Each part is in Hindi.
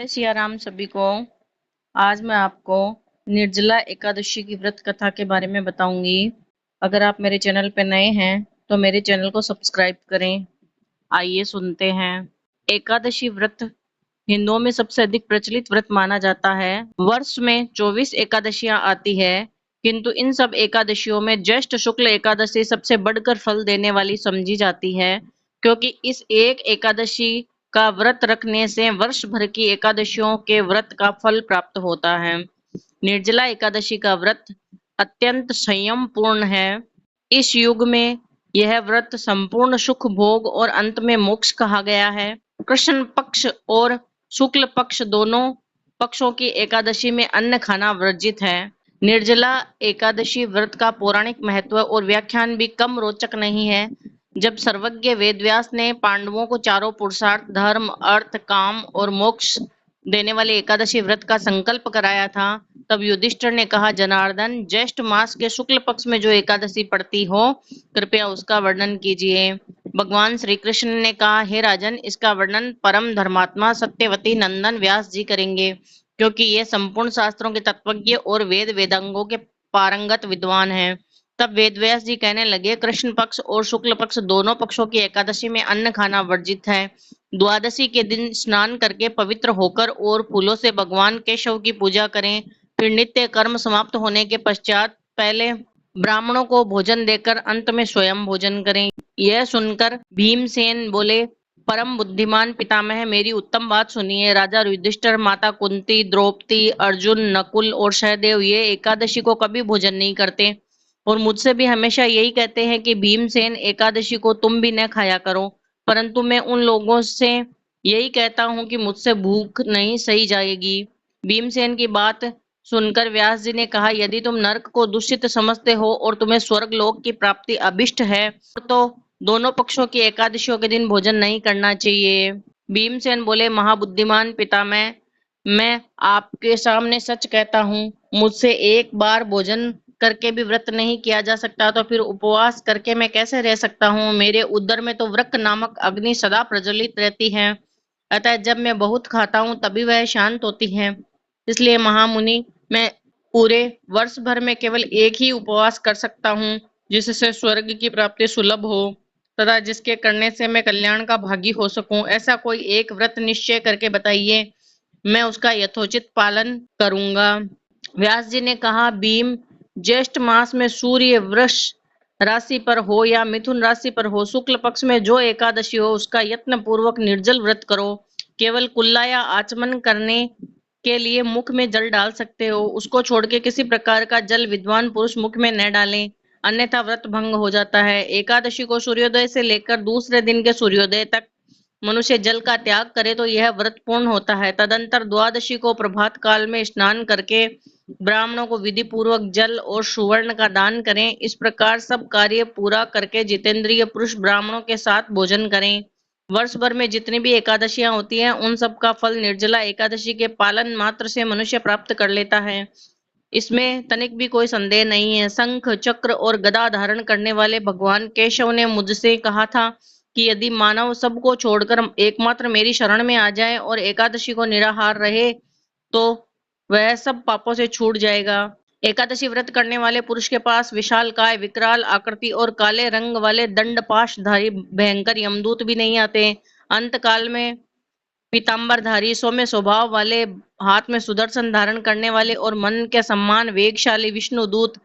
जय सिया राम सभी को। आज मैं आपको निर्जला एकादशी की व्रत कथा के बारे में बताऊंगी। अगर आप मेरे चैनल पे नए हैं तो मेरे चैनल को सब्सक्राइब करें। आइए सुनते हैं। एकादशी व्रत हिंदुओं में सबसे अधिक प्रचलित व्रत माना जाता है। वर्ष में 24 एकादशियां आती है, किंतु इन सब एकादशियों में ज्येष्ठ शुक्ल एकादशी सबसे बढ़कर फल देने वाली समझी जाती है, क्योंकि इस एक एकादशी का व्रत रखने से वर्ष भर की एकादशियों के व्रत का फल प्राप्त होता है। निर्जला एकादशी का व्रत अत्यंत संयम पूर्ण है। इस युग में यह व्रत संपूर्ण सुख भोग और अंत में मोक्ष कहा गया है। कृष्ण पक्ष और शुक्ल पक्ष दोनों पक्षों की एकादशी में अन्न खाना वर्जित है। निर्जला एकादशी व्रत का पौराणिक महत्व और व्याख्यान भी कम रोचक नहीं है। जब सर्वज्ञ वेदव्यास ने पांडवों को चारों पुरुषार्थ धर्म अर्थ काम और मोक्ष देने वाले एकादशी व्रत का संकल्प कराया था, तब युधिष्ठिर ने कहा, जनार्दन, ज्येष्ठ मास के शुक्ल पक्ष में जो एकादशी पड़ती हो, कृपया उसका वर्णन कीजिए। भगवान श्री कृष्ण ने कहा, हे राजन, इसका वर्णन परम धर्मात्मा सत्यवती नंदन व्यास जी करेंगे, क्योंकि ये संपूर्ण शास्त्रों के तत्वज्ञ और वेद वेदांगों के पारंगत विद्वान हैं। तब वेदव्यास जी कहने लगे, कृष्ण पक्ष और शुक्ल पक्ष दोनों पक्षों की एकादशी में अन्न खाना वर्जित है। द्वादशी के दिन स्नान करके पवित्र होकर और फूलों से भगवान केशव की पूजा करें। फिर नित्य कर्म समाप्त होने के पश्चात पहले ब्राह्मणों को भोजन देकर अंत में स्वयं भोजन करें। यह सुनकर भीमसेन बोले, परम बुद्धिमान पितामह, मेरी उत्तम बात सुनिए। राजा युधिष्ठिर, माता कुंती, द्रौपदी, अर्जुन, नकुल और सहदेव ये एकादशी को कभी भोजन नहीं करते और मुझसे भी हमेशा यही कहते हैं कि भीमसेन, एकादशी को तुम भी न खाया करो। परंतु मैं उन लोगों से यही कहता हूँ कि मुझसे भूख नहीं सही जाएगी। भीमसेन की बात सुनकर व्यास जी ने कहा, यदि तुम नरक को दूषित समझते हो और तुम्हें स्वर्ग लोक की प्राप्ति अभिष्ट है, तो दोनों पक्षों की एकादशियों के दिन भोजन नहीं करना चाहिए। भीमसेन बोले, महाबुद्धिमान पितामह, मैं आपके सामने सच कहता हूँ, मुझसे एक बार भोजन करके भी व्रत नहीं किया जा सकता, तो फिर उपवास करके मैं कैसे रह सकता हूँ। मेरे उदर में तो व्रत नामक अग्नि सदा प्रज्वलित रहती है, अतः जब मैं बहुत खाता हूँ तभी वह शांत होती है। इसलिए महामुनि, मैं पूरे वर्ष भर में केवल एक ही उपवास कर सकता हूँ, जिससे स्वर्ग की प्राप्ति सुलभ हो तथा जिसके करने से मैं कल्याण का भागी हो सकूं। ऐसा कोई एक व्रत निश्चय करके बताइए, मैं उसका यथोचित पालन करूंगा। व्यास जी ने कहा, भीम, ज्येष्ठ मास में सूर्य वृष राशि पर हो या मिथुन राशि पर हो, शुक्ल पक्ष में जो एकादशी हो, उसका यत्न पूर्वक निर्जल व्रत करो। केवल कुल्ला या आचमन करने के लिए मुख में जल डाल सकते हो, उसको छोड़ के किसी प्रकार का जल विद्वान पुरुष मुख में न डालें, अन्यथा व्रत भंग हो जाता है। एकादशी को सूर्योदय से लेकर दूसरे दिन के सूर्योदय तक मनुष्य जल का त्याग करे तो यह व्रत पूर्ण होता है। तदंतर द्वादशी को प्रभात काल में स्नान करके ब्राह्मणों को विधि पूर्वक जल और सुवर्ण का दान करें। इस प्रकार सब कार्य पूरा करके जितेंद्रिय पुरुष ब्राह्मणों के साथ भोजन करें। वर्ष भर में जितनी भी एकादशियां होती हैं, उन सब का फल निर्जला एकादशी के पालन मात्र से मनुष्य प्राप्त कर लेता है, इसमें तनिक भी कोई संदेह नहीं है। शंख चक्र और गदा धारण करने वाले भगवान केशव ने मुझसे कहा था कि यदि मानव सबको छोड़कर एकमात्र मेरी शरण में आ जाए और एकादशी को निराहार रहे, तो वह सब पापों से छूट जाएगा। एकादशी व्रत करने वाले पुरुष के पास विशाल काय, विकराल आकृति और काले रंग वाले दंडपाशधारी भयंकर यमदूत भी नहीं आते। अंत काल में पीताम्बरधारी, सौम्य स्वभाव वाले, हाथ में सुदर्शन धारण करने वाले और मन के सम्मान वेगशाली विष्णु दूत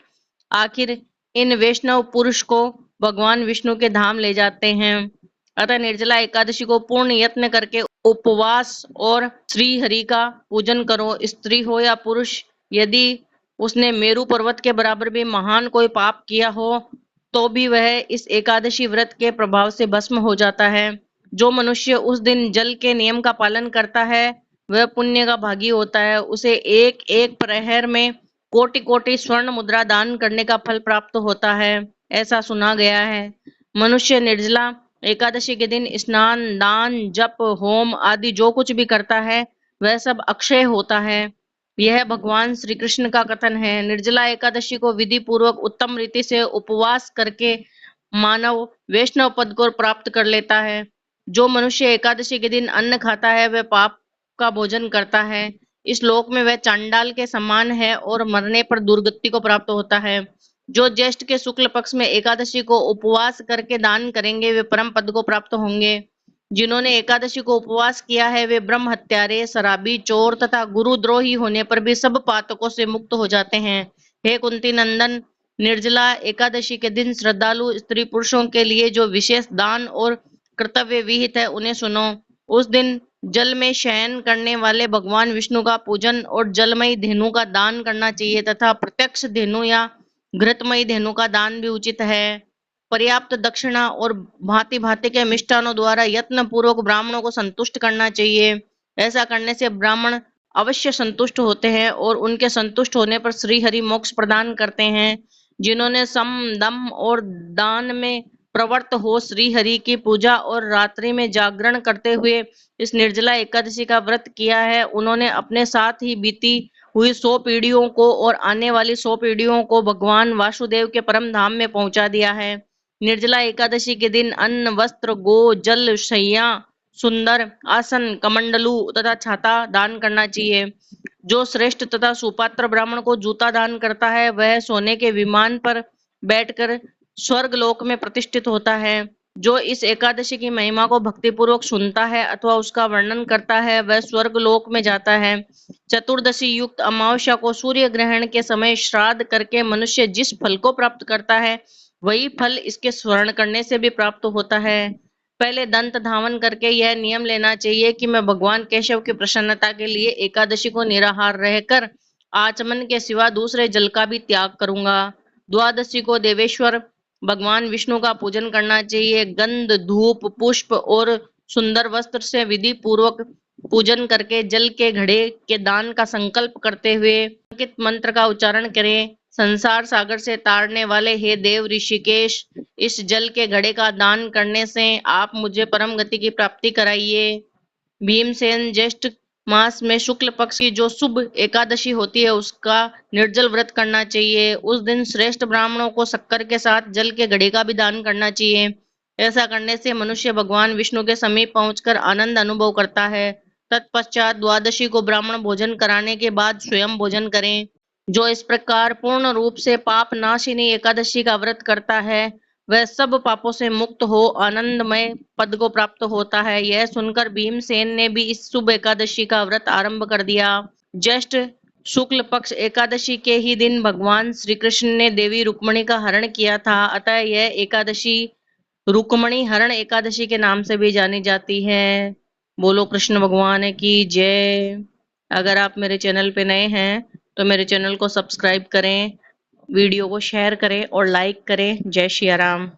आखिर इन वैष्णव पुरुष को भगवान विष्णु के धाम ले जाते हैं। अतः निर्जला एकादशी को पूर्ण यत्न करके उपवास और श्री हरि का पूजन करो। स्त्री हो या पुरुष, यदि उसने मेरु पर्वत के बराबर भी महान कोई पाप किया हो, तो भी वह इस एकादशी व्रत के प्रभाव से भस्म हो जाता है। जो मनुष्य उस दिन जल के नियम का पालन करता है, वह पुण्य का भागी होता है। उसे एक एक प्रहर में कोटि कोटि स्वर्ण मुद्रा दान करने का फल प्राप्त होता है, ऐसा सुना गया है। मनुष्य निर्जला एकादशी के दिन स्नान, दान, जप, होम आदि जो कुछ भी करता है, वह सब अक्षय होता है। यह भगवान श्री कृष्ण का कथन है। निर्जला एकादशी को विधि पूर्वक उत्तम रीति से उपवास करके मानव वैष्णव पद को प्राप्त कर लेता है। जो मनुष्य एकादशी के दिन अन्न खाता है, वह पाप का भोजन करता है, इस लोक में वह चांडाल के समान है और मरने पर दुर्गति को प्राप्त होता है। जो ज्येष्ठ के शुक्ल पक्ष में एकादशी को उपवास करके दान करेंगे वे परम पद को प्राप्त होंगे। जिन्होंने एकादशी को उपवास किया है वे ब्रह्म हत्यारे, शराबी, चोर तथा गुरुद्रोही होने पर भी सब पातकों से मुक्त हो जाते हैं। हे कुंती नंदन, निर्जला एकादशी के दिन श्रद्धालु स्त्री पुरुषों के लिए जो विशेष दान और कर्तव्य विहित है उन्हें सुनो। उस दिन जल में शयन करने वाले भगवान विष्णु का पूजन और जलमयी धेनु का दान करना चाहिए तथा प्रत्यक्ष धेनु या घृतमयी धेनु का दान भी उचित है। पर्याप्त दक्षिणा और भांति भांति के मिष्टानों द्वारा यत्न पूर्वक ब्राह्मणों को संतुष्ट करना चाहिए। ऐसा करने से ब्राह्मण अवश्य संतुष्ट होते हैं और उनके संतुष्ट होने पर श्री हरि मोक्ष प्रदान करते हैं। जिन्होंने सम, दम और दान में प्रवृत्त हो श्री हरि की पूजा और रात्रि में जागरण करते हुए इस निर्जला एकादशी का व्रत किया है, उन्होंने अपने साथ ही बीती हुई 100 पीढ़ियों को और आने वाली 100 पीढ़ियों को भगवान वासुदेव के परम धाम में पहुंचा दिया है। निर्जला एकादशी के दिन अन्न, वस्त्र, गो, जल, शैया, सुंदर आसन, कमंडलू तथा छाता दान करना चाहिए। जो श्रेष्ठ तथा सुपात्र ब्राह्मण को जूता दान करता है वह सोने के विमान पर बैठकर स्वर्ग लोक में प्रतिष्ठित होता है। जो इस एकादशी की महिमा को भक्तिपूर्वक सुनता है अथवा उसका वर्णन करता है वह स्वर्ग लोक में जाता है। चतुर्दशी युक्त अमावस्या को सूर्य ग्रहण के समय श्राद्ध करके मनुष्य जिस फल को प्राप्त करता है वही फल इसके स्मरण करने से भी प्राप्त होता है। पहले दंत धावन करके यह नियम लेना चाहिए कि मैं भगवान केशव की प्रसन्नता के लिए एकादशी को निराहार रहकर आचमन के सिवा दूसरे जल का भी त्याग करूंगा। द्वादशी को देवेश्वर भगवान विष्णु का पूजन करना चाहिए। गंध, धूप, पुष्प और सुंदर वस्त्र से विधि पूर्वक पूजन करके जल के घड़े के दान का संकल्प करते हुए अंकित मंत्र का उच्चारण करें। संसार सागर से तारने वाले हे देव ऋषिकेश, इस जल के घड़े का दान करने से आप मुझे परम गति की प्राप्ति कराइए। भीमसेन, ज्येष्ठ मास में शुक्ल पक्ष की जो शुभ एकादशी होती है उसका निर्जल व्रत करना चाहिए। उस दिन श्रेष्ठ ब्राह्मणों को शक्कर के साथ जल के घड़े का भी दान करना चाहिए। ऐसा करने से मनुष्य भगवान विष्णु के समीप पहुंचकर आनंद अनुभव करता है। तत्पश्चात द्वादशी को ब्राह्मण भोजन कराने के बाद स्वयं भोजन करें। जो इस प्रकार पूर्ण रूप से पाप नाशिनी एकादशी का व्रत करता है वह सब पापों से मुक्त हो आनंदमय पद को प्राप्त होता है। यह सुनकर भीमसेन ने भी इस शुभ एकादशी का व्रत आरंभ कर दिया। ज्येष्ठ शुक्ल पक्ष एकादशी के ही दिन भगवान श्री कृष्ण ने देवी रुक्मणी का हरण किया था, अतः यह एकादशी रुक्मणी हरण एकादशी के नाम से भी जानी जाती है। बोलो कृष्ण भगवान की जय। अगर आप मेरे चैनल पे नए हैं तो मेरे चैनल को सब्सक्राइब करें, वीडियो को शेयर करें और लाइक करें। जय श्री राम।